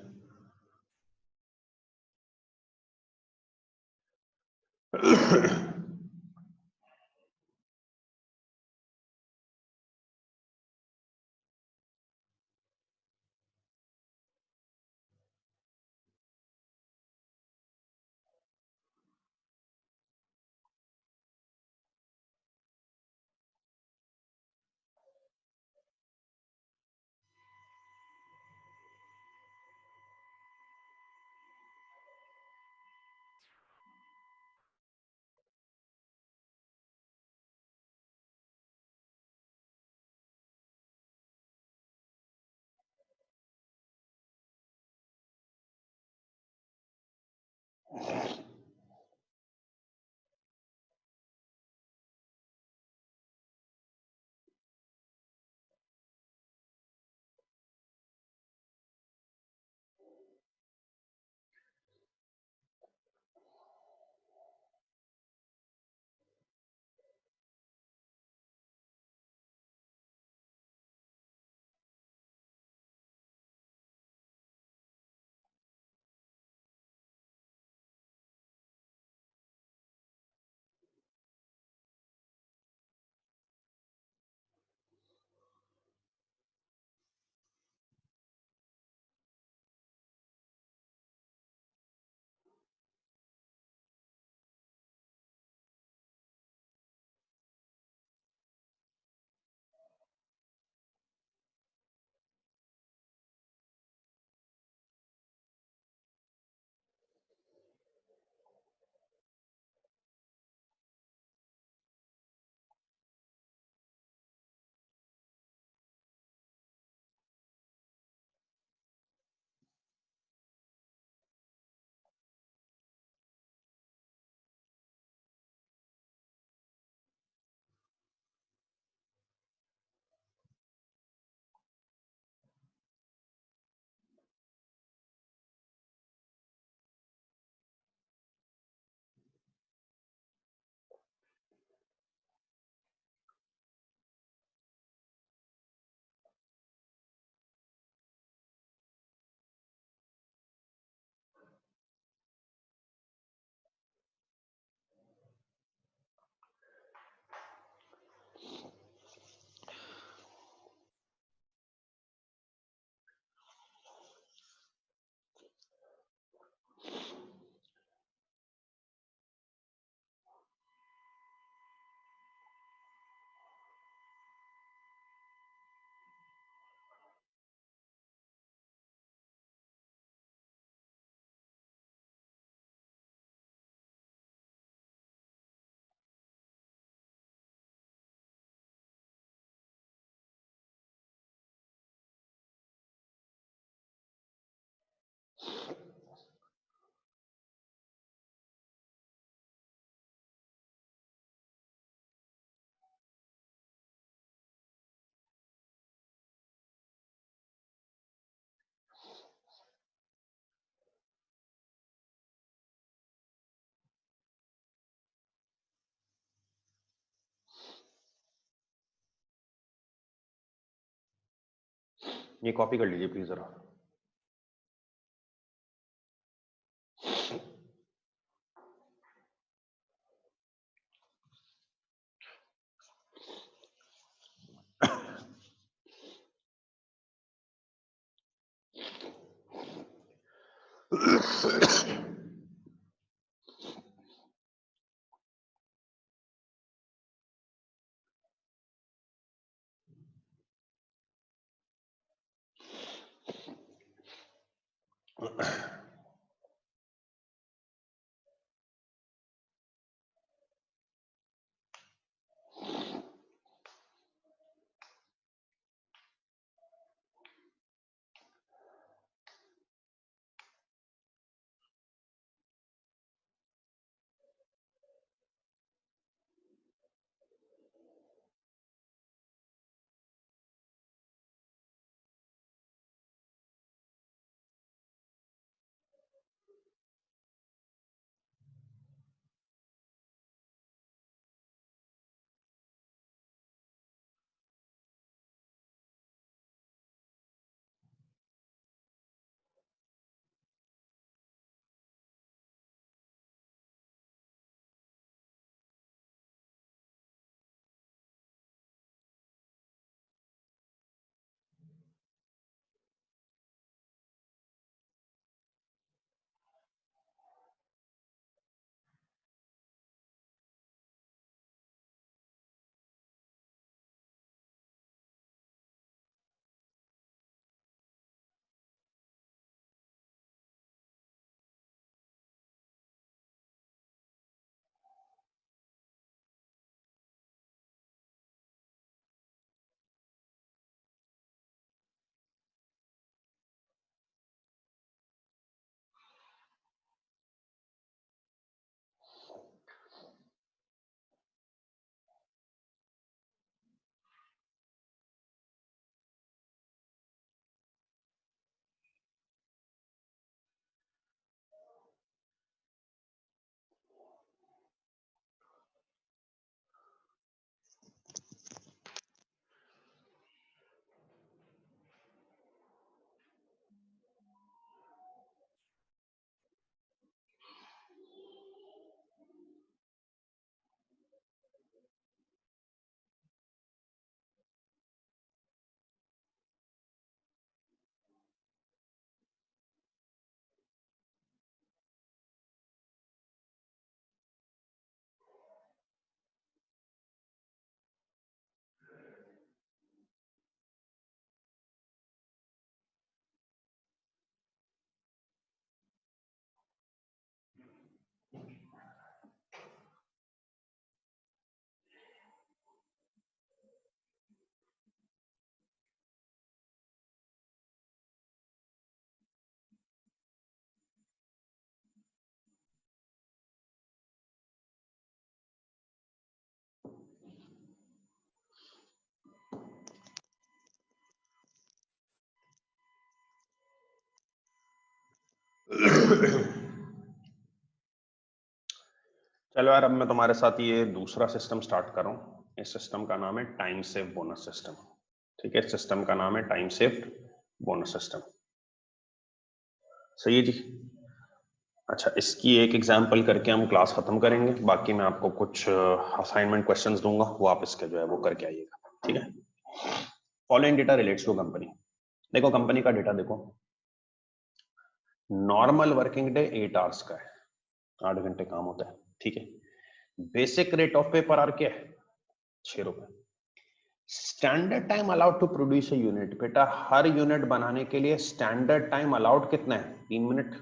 ये कॉपी कर लीजिए प्लीज जरा। चलो यार, अब मैं तुम्हारे साथ ये दूसरा सिस्टम स्टार्ट कर रहा हूँ। इस सिस्टम का नाम है टाइम सेव बोनस सिस्टम। ठीक है, सिस्टम का नाम है टाइम सेव बोनस सिस्टम। सही है जी। अच्छा, इसकी एक एग्जांपल करके हम क्लास खत्म करेंगे। बाकी मैं आपको कुछ असाइनमेंट क्वेश्चंस दूंगा, वो आप इसके जो है वो करके आइएगा। ठीक है। Following data relates to company. देखो कंपनी का डेटा देखो। नॉर्मल वर्किंग डे 8 आवर्स का है, 8 घंटे काम होता है। ठीक है। Basic rate of pay per hour क्या है? 6 रुपए। Standard time allowed to produce a unit, बेटा हर यूनिट बनाने के लिए स्टैंडर्ड टाइम अलाउड कितना है? 3 मिनट।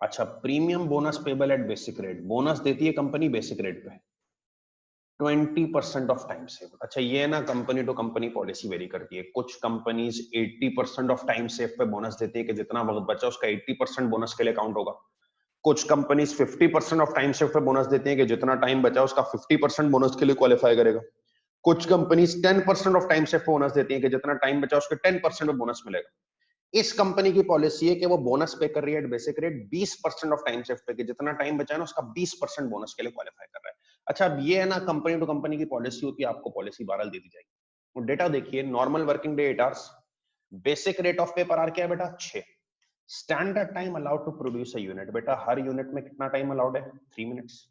अच्छा, premium bonus payable at basic rate. Bonus देती है कंपनी बेसिक रेट पे 20% ऑफ टाइम सेव। अच्छा ये ना company to company policy vary करती है। कुछ कंपनीज 80% ऑफ टाइम सेव पे बोनस देती है कि जितना वक्त बचा उसका 80% बोनस के लिए काउंट होगा। कुछ कंपनीज 50% ऑफ टाइम सेव पे बोनस देती है कि जितना टाइम बचा उसका 50% बोनस के लिए क्वालिफाई करेगा। कुछ companies 10% of time save bonus देती है कि जितना टाइम बचा उसके 10% ऑफ बोनस मिलेगा। इस कंपनी की पॉलिसी है कि वो बोनस पे कर रही है basic rate 20% of time shift पे, कि जितना टाइम बचा है ना उसका 20% बोनस के लिए क्वालिफाई कर रहा है। अच्छा अब ये है ना कंपनी टू कंपनी की पॉलिसी होती है, आपको पॉलिसी बहरहाल दे दी जाएगी। तो डेटा देखिए, normal working day 8 hours, basic rate of pay per hour क्या है बेटा 6, standard time allowed to produce a unit, बेटा हर यूनिट में कितना टाइम अलाउड है 3 मिनट्स,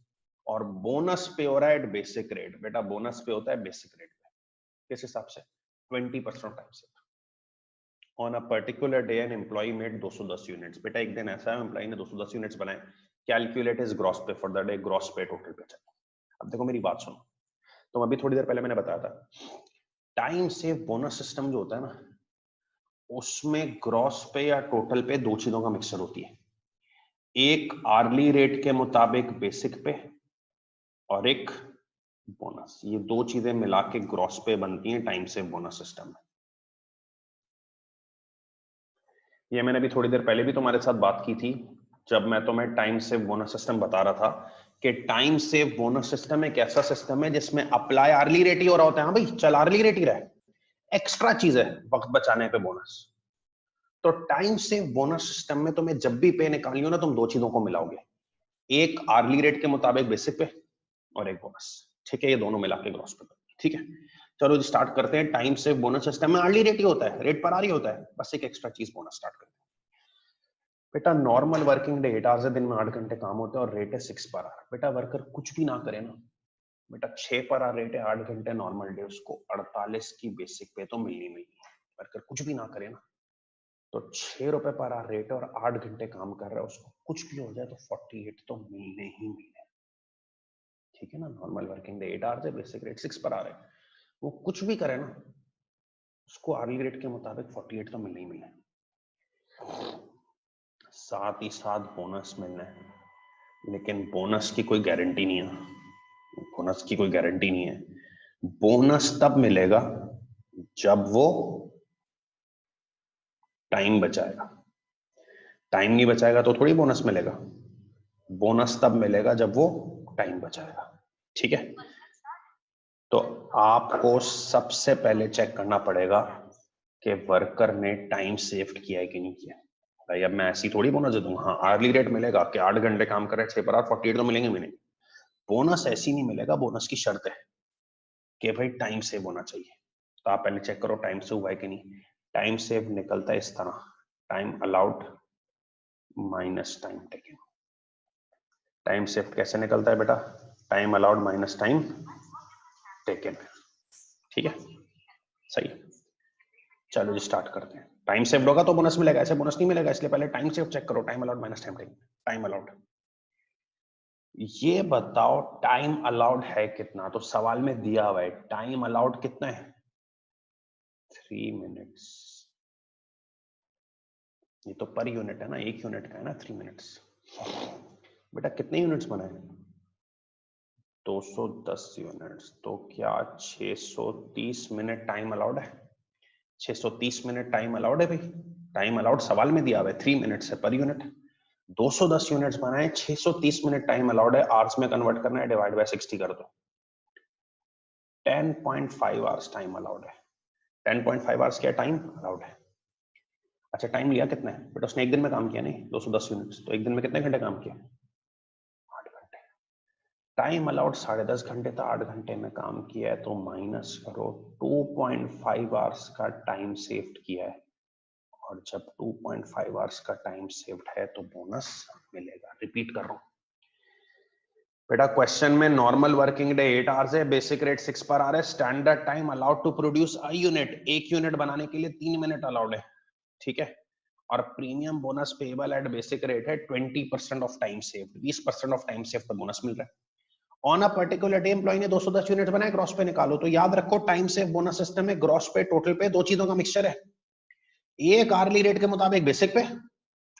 और बोनस पे हो रहा है बेसिक रेट, बेटा बोनस पे होता है बेसिक रेट पे, किस हिसाब से 20% टाइम से। On a particular day an employee made 210 units, बेटा एक दिन ऐसा है एम्प्लॉय ने 210 यूनिट्स बनाए, calculate his gross pay for the day, gross पे टोटल पे चलो। अब देखो मेरी बात सुनो, तो अभी थोड़ी देर पहले मैंने बताया था टाइम सेव बोनस सिस्टम जो होता है ना उसमें ग्रॉस पे या टोटल पे दो चीजों का मिक्सचर होती है, एक आर्ली रेट के मुताबिक बेसिक पे और एक बोनस, ये दो चीजें मिला के ग्रॉस पे बनती हैं टाइम सेव बोनस सिस्टम में। ये मैंने भी थोड़ी देर पहले भी तुम्हारे साथ बात की थी जब मैं तुम्हें टाइम सेव बोनस सिस्टम बता रहा था कि टाइम सेव बोनस सिस्टम एक ऐसा सिस्टम है जिसमें अप्लाई आर्ली रेट ही हो रहा होता है। हाँ भाई चल आर्ली रेट ही रहा है, एक्स्ट्रा चीज है वक्त बचाने पे बोनस। तो टाइम सेव बोनस सिस्टम में तुम्हें जब भी पे निकालनी हो ना तुम दो चीजों को मिलाओगे, एक आर्ली रेट के मुताबिक बेसिक पे और एक बोनस, ठीक है, ये दोनों मिला के ग्रॉस पे, ठीक है। चलो जी स्टार्ट करते हैं। टाइम सेव बोनस सिस्टम में आर्ली रेट ही होता है, रेट पर आ रही होता है, बस एक एक्स्ट्रा चीज बोनस स्टार्ट करते हैं। बेटा नॉर्मल वर्किंग डे 8 आवर्स है, दिन में 8 घंटे काम होते हैं और रेट है 6 पर आवर। बेटा वर्कर कुछ भी ना करे ना, बेटा 6 पर आवर रेट है, 8 घंटे नॉर्मल डे, उसको 48 की बेसिक पे तो मिलनी मिलनी है। वर्कर कुछ भी ना करे ना तो 6 रुपए पर आवर रेट है और 8 घंटे काम कर रहा है, उसको कुछ भी हो जाए तो 48 तो मिलने ही मिलने, ठीक है ना। नॉर्मल वर्किंग डे 8 आवर्स है, बेसिक रेट 6 पर आवर है, वो कुछ भी करे ना उसको आर्ली रेट के मुताबिक 48 तो मिलने ही मिलने, साथ ही साथ बोनस मिलना है। लेकिन बोनस की कोई गारंटी नहीं है, बोनस की कोई गारंटी नहीं है। बोनस तब मिलेगा जब वो टाइम बचाएगा, टाइम नहीं बचाएगा तो थोड़ी बोनस मिलेगा। बोनस तब मिलेगा जब वो टाइम बचाएगा, ठीक है। तो आपको सबसे पहले चेक करना पड़ेगा कि वर्कर ने टाइम सेव किया है कि नहीं किया। भाई अब मैं ऐसी थोड़ी बोनस दे दूंगा, हाँ आर्ली रेट मिलेगा कि 8 घंटे काम कर रहे हैं 6 पर आवर 48 तो मिलेंगे मिलेंगे। बोनस ऐसी नहीं मिलेगा, बोनस की शर्त है कि भाई टाइम सेव होना चाहिए। तो आप पहले चेक करो टाइम सेव हुआ है कि नहीं। टाइम सेव निकलता है इस तरह, time allowed minus time taken. Time save कैसे निकलता है बेटा, time allowed minus time taken, ठीक है सही है। चलो जी स्टार्ट करते हैं। टाइम सेव्ड होगा तो बोनस मिलेगा, ऐसे बोनस नहीं मिलेगा, इसलिए पहले टाइम सेव चेक करो, time allowed minus time taken. Time allowed, ये बताओ टाइम अलाउड है कितना, तो सवाल में दिया हुआ है टाइम अलाउड कितना है 3 मिनट्स। ये तो पर यूनिट है ना, एक यूनिट का है ना 3 मिनट्स। बेटा कितने यूनिट्स बनाए 210 यूनिट्स, तो क्या 630 मिनट टाइम अलाउड है, 630 मिनट टाइम अलाउड है भाई। टाइम अलाउड सवाल में दिया हुआ है 3 मिनट्स है पर यूनिट, 210 यूनिट्स बनाए, 630 मिनट टाइम अलाउड है, आवर्स में कन्वर्ट करना है, डिवाइड बाय 60 कर दो, 10.5 आवर्स टाइम अलाउड है। 10.5 आवर्स क्या टाइम अलाउड है। अच्छा टाइम लिया कितना है बेटा, उसने एक दिन में काम किया नहीं 210 यूनिट्स, तो एक दिन में कितने घंटे काम किया 8 घंटे। टाइम अलाउड 10.5 घंटे था, 8 घंटे में काम किया है, तो माइनस करो 2.5 आवर्स का टाइम सेव्ड किया है, और जब 2.5 आवर्स का टाइम सेव्ड है तो बोनस मिलेगा। रिपीट कर रहा हूं बेटा, क्वेश्चन में नॉर्मल वर्किंग डे 8 आवर्स है, बेसिक रेट 6 पर आवर है, standard time allowed to produce a unit, एक यूनिट बनाने के लिए 3 मिनट अलाउड है, ठीक है। और premium bonus payable at basic rate है 20% of time save, 20% of time save पर बोनस मिल रहा है। On a particular day employ ने 210 यूनिट बनाए, ग्रॉस पे निकालो। तो याद रखो टाइम सेव बोनस सिस्टम में ग्रॉस पे टोटल पे दो चीजों का मिक्सचर है, एक आर्ली रेट के मुताबिक बेसिक पे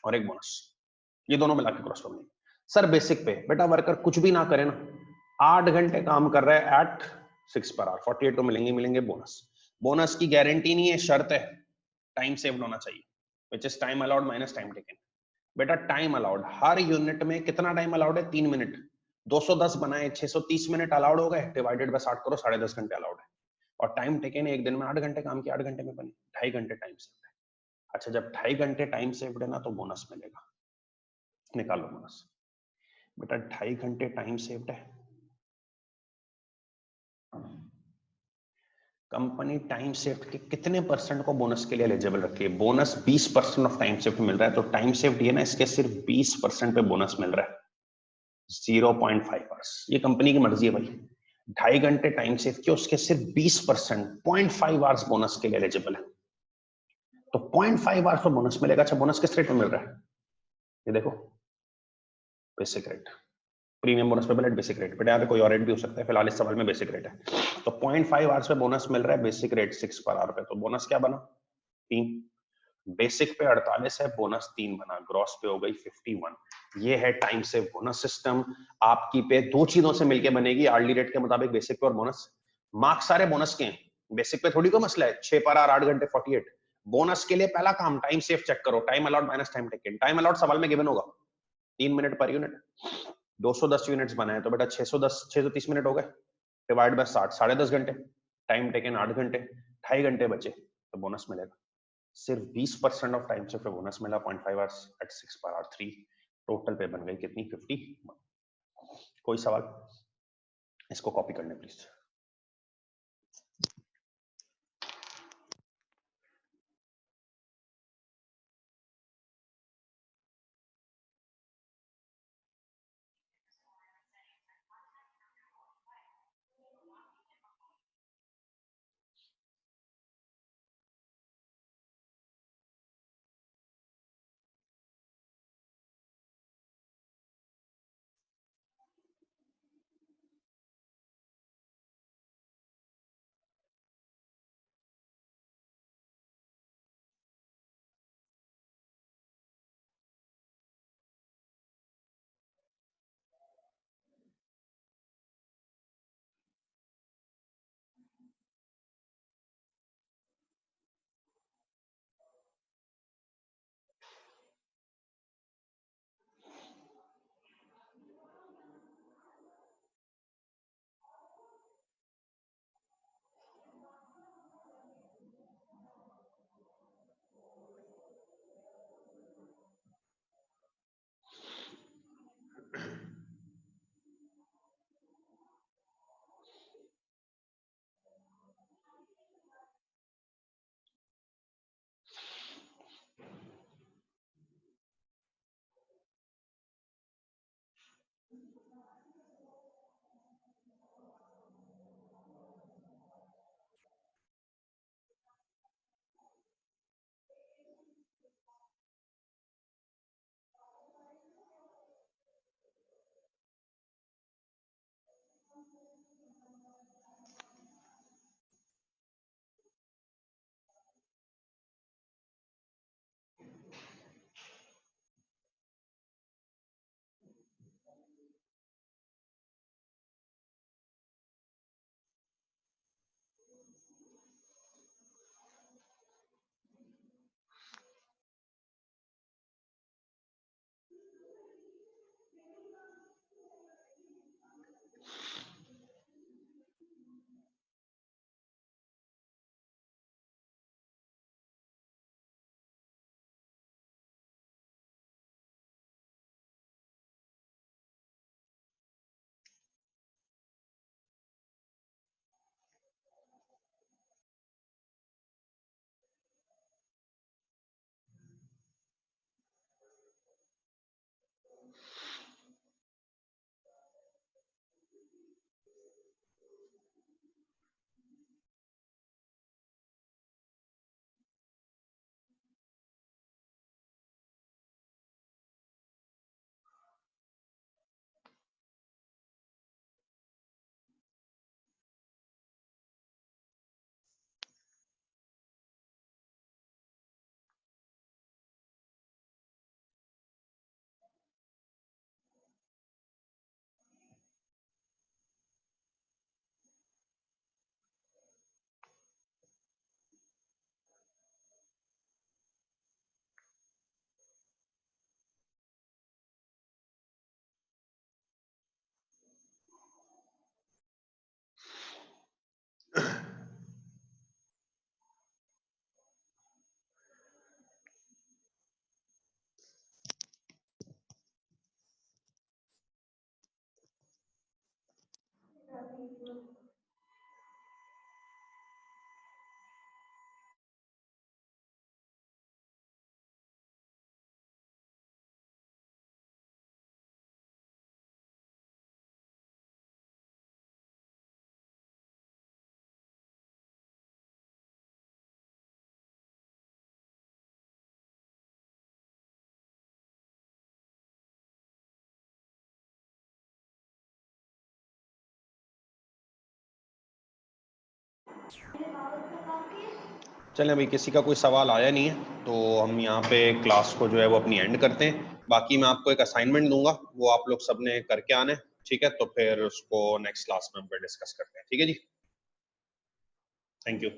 और एक बोनस, ये दोनों मिला के ग्रॉस पे मिलेंगे। सर बेसिक पे बेटा वर्कर कुछ भी ना करे ना, 8 घंटे काम कर रहा है एट 6 पर आवर, 48 तो मिलेंगे बोनस। बोनस की गारंटी नहीं है, शर्त है टाइम सेव्ड होना चाहिए, which is time allowed minus time taken. बेटा टाइम अलाउड हर यूनिट में कितना टाइम अलाउड है? 3 मिनट। 210 बनाए 630 मिनट अलाउड हो गए, डिवाइडेड बाय 60 करो, 10.5 घंटे अलाउड है। और टाइम टेकन एक दिन में 8 घंटे काम किया, 8 घंटे में बने 2.5 घंटे टाइम सेव्ड है। अच्छा जब 2.5 घंटे टाइम सेव्ड है ना, तो बोनस मिलेगा। निकालो बोनस। बेटा 2.5 घंटे टाइम सेव्ड है, कंपनी टाइम सेव्ड के कितने परसेंट को बोनस के लिए एलिजिबल रखी है? बोनस 20% ऑफ टाइम सेव्ड मिल रहा है, तो टाइम सेव्ड ये ना, इसके सिर्फ 20% पे बोनस मिल रहा है, 0.5 आवर्स। ये कंपनी की मर्जी है भाई, 2.5 घंटे टाइम सेव किया, उसके सिर्फ 20%, 0.5 आवर्स बोनस के लिए एलिजिबल है, तो 0.5 आवर्स पर बोनस मिलेगा। अच्छा बोनस किस रेट में मिल रहा है? ये देखो, बेसिक रेट, प्रीमियम बोनस पे बेसिक रेट, बेटा यहाँ पे कोई और रेट भी हो सकता है, फिलहाल इस सवाल में बेसिक रेट है। तो 0.5 आवर्स पे बोनस मिल रहा है, बेसिक रेट 6 पर आवर पे, तो बोनस क्या बना? 3। बेसिक पे 48 है, बोनस 3 बना, ग्रॉस पे हो गई 51। ये है टाइम सेव बोनस सिस्टम। आपकी पे दो चीजों से मिलके बनेगी, आर्ली रेट के मुताबिक बेसिक पे और बोनस। मार्क्स सारे बोनस के हैं, बेसिक पे थोड़ी कोई मसला है, 6 पर आवर 8 घंटे 48। बोनस के लिए पहला काम टाइम सेव चेक करो, time allowed minus time taken. Time allowed सवाल में गिवन होगा 3 मिनट पर यूनिट, 210 यूनिट्स बनाए तो बेटा 630 मिनट हो गए, डिवाइड बाय 60, 10.5 घंटे, टाइम टेकन 8 घंटे, 2.5 घंटे बचे, तो बोनस मिलेगा। सिर्फ 20% ऑफ टाइम से बोनस मिला, 0.5 hours eight 6 per our 3, total पे बन गई कितनी? 50। कोई सवाल? इसको कॉपी करने प्लीज। चलें, अभी किसी का कोई सवाल आया नहीं है तो हम यहाँ पे क्लास को जो है वो अपनी एंड करते हैं। बाकी मैं आपको एक असाइनमेंट दूंगा, वो आप लोग सबने करके आना है, ठीक है? तो फिर उसको नेक्स्ट क्लास में हम डिस्कस करते हैं, ठीक है जी? Thank you.